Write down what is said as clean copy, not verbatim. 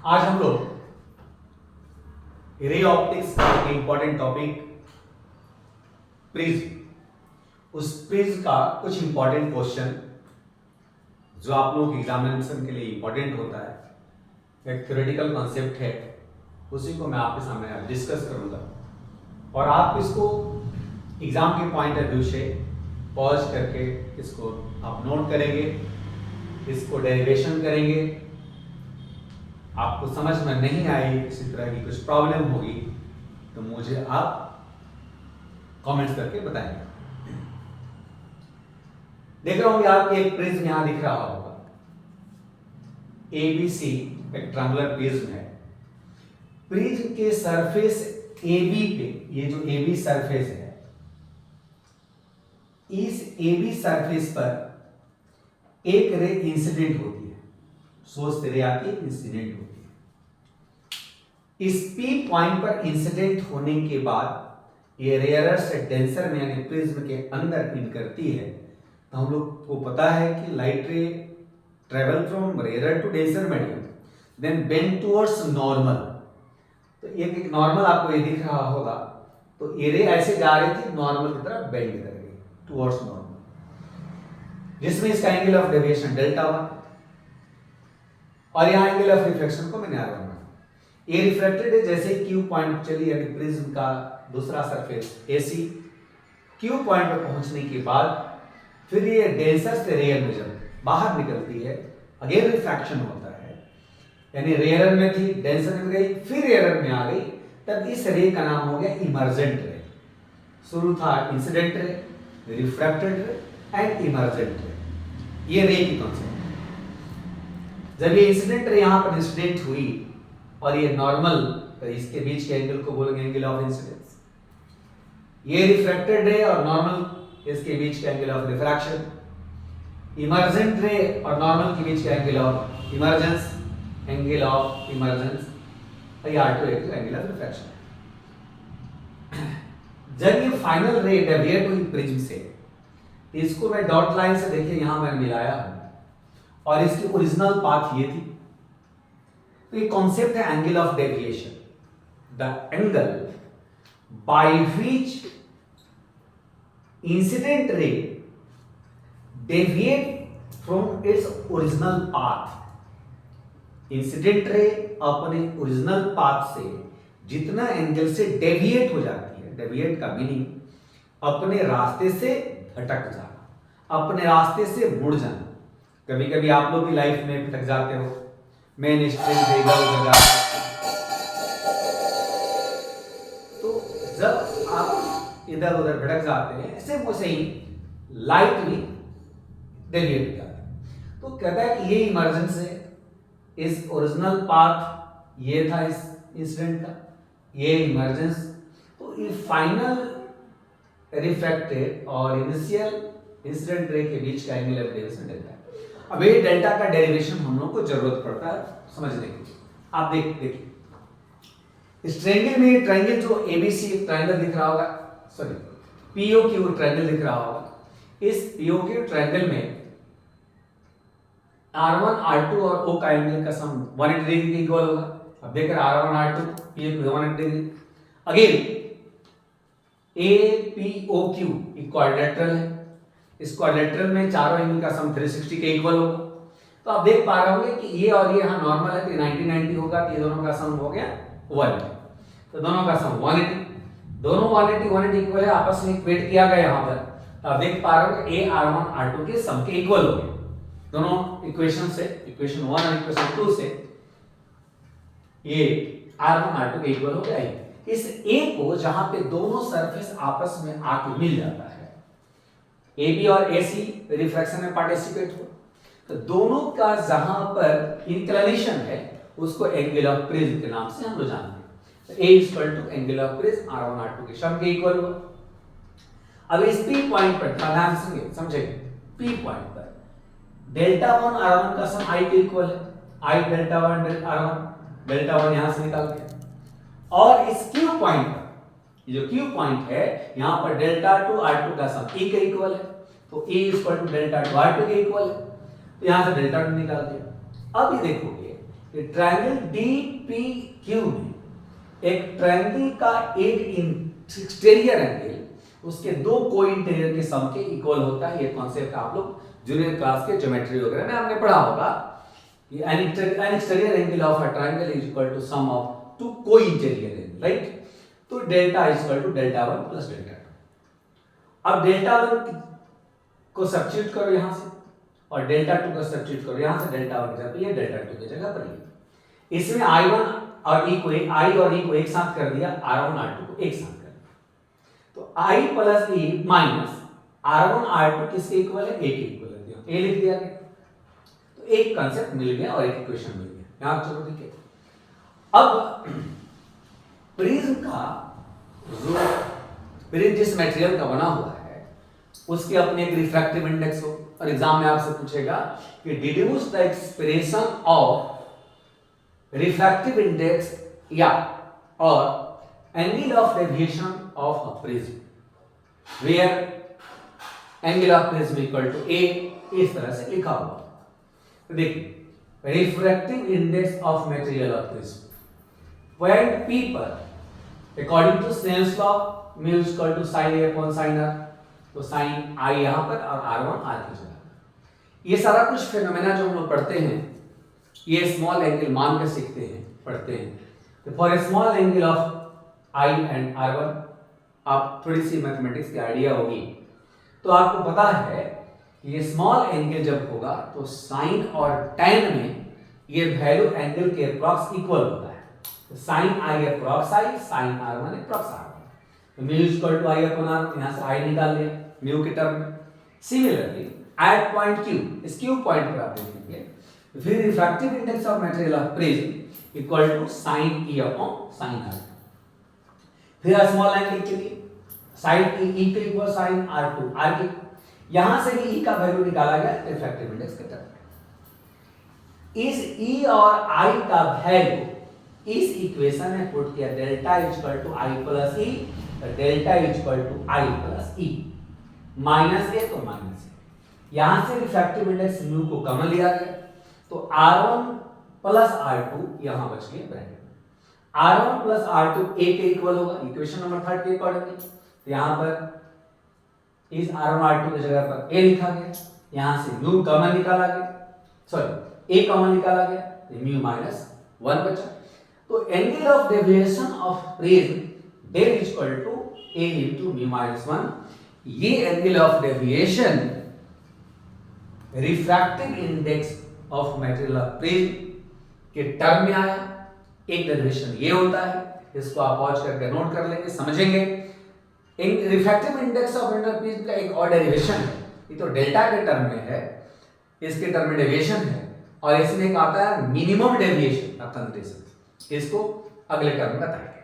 आज हम लोग रे ऑप्टिक्स का एक इंपॉर्टेंट टॉपिक प्रिज्म, उस प्रिज्म का कुछ इंपॉर्टेंट क्वेश्चन जो आप लोगों के एग्जामिनेशन के लिए इंपॉर्टेंट होता है, एक थ्योरेटिकल कॉन्सेप्ट है, उसी को मैं आपके सामने आज डिस्कस करूंगा और आप इसको एग्जाम के पॉइंट ऑफ व्यू से पॉज करके इसको आप नोट करेंगे, इसको डेरिवेशन करेंगे। आपको समझ में नहीं आई, किसी तरह की कुछ प्रॉब्लम होगी तो मुझे आप कमेंट्स करके बताएंगे। देख रहा हूं आपके एक प्रिज्म यहां दिख रहा होगा, ABC रेक्टेंगुलर प्रिज्म है। प्रिज्म के सरफेस AB पे, ये जो AB सरफेस है, इस AB सरफेस पर एक रे इंसिडेंट होती है, सोर्स रे आपकी इंसिडेंट होती है। इस P पॉइंट पर इंसिडेंट होने के बाद ये रेयरर से डेंसर में यानी प्रिज्म के अंदर इन करती है। तो हम लोग को पता है कि light ray travel from rarer to denser medium then bend towards normal. तो एक नॉर्मल आपको ये दिख रहा होगा, तो ये रे ऐसे जा रही थी नॉर्मल की तरफ बेंड कर रही टुवर्ड्स नॉर्मल, जिसमें इसका एंगल ऑफ डेविएशन डेल्टा 1 और यहां एंगल ऑफ रिफ्लेक्शन को मैंने R1 माना। ये रिफ्लेक्टेड है जैसे Q पॉइंट चली यानी प्रिज्म का दूसरा सरफेस AC Q पॉइंट पर पहुंचने के बाद फिर ये डेंसर से रेयर में जब बाहर निकलती है, अगेन रिफ्रैक्शन होता है, यानी रेयर में थी डेंसर में गई फिर रेयर में आ गई, तब इस रे का नाम हो गया इमर्जेंट रे। शुरू था इंसिडेंट रे, रिफ्रैक्टेड रे एंड इमर्जेंट रे, ये रे की कॉन्सेप्ट। जब ये इंसिडेंट रे यहां पर इंसिडेंट हुई और ये नॉर्मल, तो इसके बीच के एंगल को बोलेंगे एंगल ऑफ इंसिडेंस। ये रिफ्रैक्टेड रे और नॉर्मल, इसके बीच का एंगल ऑफ रिफ्रैक्शन। इमर्जेंट रे और नॉर्मल के बीच का angle of emergence, angle of emergence, और ये R2 एंगल ऑफ रिफ्रैक्शन। जब ये फाइनल रे डेविएट हुई प्रिज्म से, इसको मैं डॉट लाइन से देखिए यहां मैंने मिलाया हूं और इसकी ओरिजिनल पाथ ये थी। तो ये कॉन्सेप्ट है angle of deviation, the angle by which incident ray deviate from its original path. Incident ray अपने ओरिजिनल पाथ से जितना एंगल से डेविएट हो जाती है, डेविएट का मीनिंग अपने रास्ते से भटक जाना, अपने रास्ते से मुड़ जाना। कभी कभी आप लोग भी लाइफ में भटक जाते हो, मेन स्ट्रीम से इधर उधर जा, तो जब आप इधर उधर भटक जाते हैं ऐसे वैसे ही लाइट भी डेविएट हो जाता है। तो कहता है कि ये इमर्जेंस है, इस ओरिजिनल पाथ ये था इस इंसिडेंट का, ये इमर्जेंस। तो ये फाइनल रिफ्रैक्टेड और इनिशियल इंसिडेंट रे के बीच का एंगल ऑफ डेविएशन डेल्टा है। अब ये डेल्टा का डेरिवेशन हम लोग को जरूरत पड़ता है समझने की। आप देखिए इस ट्रायंगल में, ट्रायंगल जो ABC ट्रायंगल दिख रहा होगा, सॉरी POQ ट्रायंगल दिख रहा होगा, इस POQ ट्रायंगल में R1 R2 और O का एंगल का सम 180 डिग्री के इक्वल होगा। अब देखकर R1 R2 POQ 180 degree. Again APOQ एक क्वाड्रिलेटरल है, इस क्वाड्रिलेटरल में चारों एंगल का सम 360 के इक्वल होगा। तो आप देख पा रहे होंगे कि ये और ये यहां नॉर्मल है, तो 90 होगा, तो ये दोनों का सम हो गया 180। तो दोनों का सम 180, दोनों 180 इक्वल है, आपस में इक्वेट किया गया यहां पर। तो आप देख पा रहे हो कि R1 R2 के सम के इक्वल हो गए दोनों इक्वेशन से, इक्वेशन 1 और इक्वेशन 2 से ये R1 R2 के इक्वल हो गया। इस A को जहां पे दोनों सरफेस आपस में आके मिल जाता है, AB और AC रिफ्रैक्शन में पार्टिसिपेट हो, तो दोनों का जहां पर इंक्लिनेशन है उसको एंगल ऑफ प्रिज्म के नाम से हम लोग जानते हैं। तो A equal to angle of prism R1 R2 के सम के इक्वल हुआ। अब इस P पॉइंट पर ध्यान से समझेंगे, P पॉइंट पर डेल्टा 1 R1 का सम I के इक्वल है, I डेल्टा 1 R1, डेल्टा 1 यहां से निकाल दिया। और इस Q पॉइंट पर, ये जो Q पॉइंट है यहां पर डेल्टा 2 R2 का सम E के इक्वल है, तो E equal to delta 2 R2 के इक्वल है, तो यहां से डेल्टा 2 निकाल दिया। अब ये देखोगे ट्रायंगल DPQ में एक ट्रायंगल का एक एक्सटीरियर एंगल उसके दो को इंटीरियर के सम के इक्वल होता है। ये कॉन्सेप्ट आप लोग जूनियर क्लास के ज्योमेट्री वगैरह में आपने पढ़ा होगा। ये an exterior angle of a triangle is equal to sum of two को इंटीरियर एंगल, राइट। तो delta is equal to delta 1 plus delta 2। अब डेल्टा 1 को सब्स्टिट्यूट करो यहां से और डेल्टा 2 को सब्स्टिट्यूट करो यहां से, डेल्टा 1 की जगह पे ये डेल्टा 2 की जगह पर ये। इसमें i1 और e को एक साथ कर दिया, r1 r2 को एक साथ कर दिया। तो i plus e minus r1 r2 किसके इक्वल है? a के इक्वल है, a लिख दिया गया। तो एक कांसेप्ट मिल गया और एक इक्वेशन मिल गया। यहां चलो ठीक है। अब प्रिज्म का जो प्रिज्म जिस मटेरियल का बना हुआ है उसके अपने एक रिफ्रैक्टिव इंडेक्स हो, और एग्जाम में आपसे पूछेगा कि deduce the expression of refractive index या और angle of deviation of a prism where angle of prism equal to a, इस तरह से लिखा हुआ। तो देखिए refractive index of material of prism point P पर according to Snell's law mu is equal to sin a upon sin r, तो sin i यहां पर और r1 r की जगह। ये सारा कुछ फिनोमेना जो हम लोग पढ़ते हैं ये स्मॉल एंगल मान के सीखते हैं, पढ़ते हैं। तो for a small angle of i and r1 आप थोड़ी सी मैथमेटिक्स की आइडिया होगी तो आपको पता है कि ये स्मॉल एंगल जब होगा तो साइन और tan में ये वैल्यू एंगल के अप्रॉक्स इक्वल होता है। तो sin i approx i, sin r1 approx r1। तो mu is equal to i upon r, यहां से i निकाल लिया mu के टर्म में। सिमिलरली एट पॉइंट Q, इस Q पॉइंट पर आप देखेंगे फिर refractive index of material of prism equal to sin e upon sin r। फिर स्मॉल एंगल के लिए sin e के इक्वल sin r2 r के, यहां से भी e का वैल्यू निकाला गया रिफ्रैक्टिव इंडेक्स के टर्म में। इस e और i का वैल्यू इस इक्वेशन में पुट किया, delta is equal to i plus e, delta is equal to i plus e, minus A तो माइनस ए। यहां से रिफ्रैक्टिव इंडेक्स म्यू को कॉमन लिया गया तो r1 प्लस r2 यहां बच गया ब्रैकेट में। r1 प्लस r2 a के इक्वल होगा इक्वेशन नंबर 3 के अकॉर्डिंगली। तो यहां पर इस r1 r2 की जगह पर a लिखा गया, यहां से म्यू कॉमन निकाला गया, सॉरी a कॉमन निकाला गया तो म्यू माइनस 1 बचा। तो angle of deviation of prism del is equal to a into mu minus 1। ये angle of deviation refractive index of material of prism के टर्म में आया। एक डेरिवेशन ये होता है, इसको आप पॉज करके नोट कर लेंगे, समझेंगे। Refractive index of material of prism का एक और डेरिवेशन है, ये तो डेल्टा के टर्म में है, इसके टर्म में डेविएशन है, और इसमें एक आता है मिनिमम डेविएशन ऑफ कंसेंट्रेशन, इसको अगले टर्म में बताएंगे।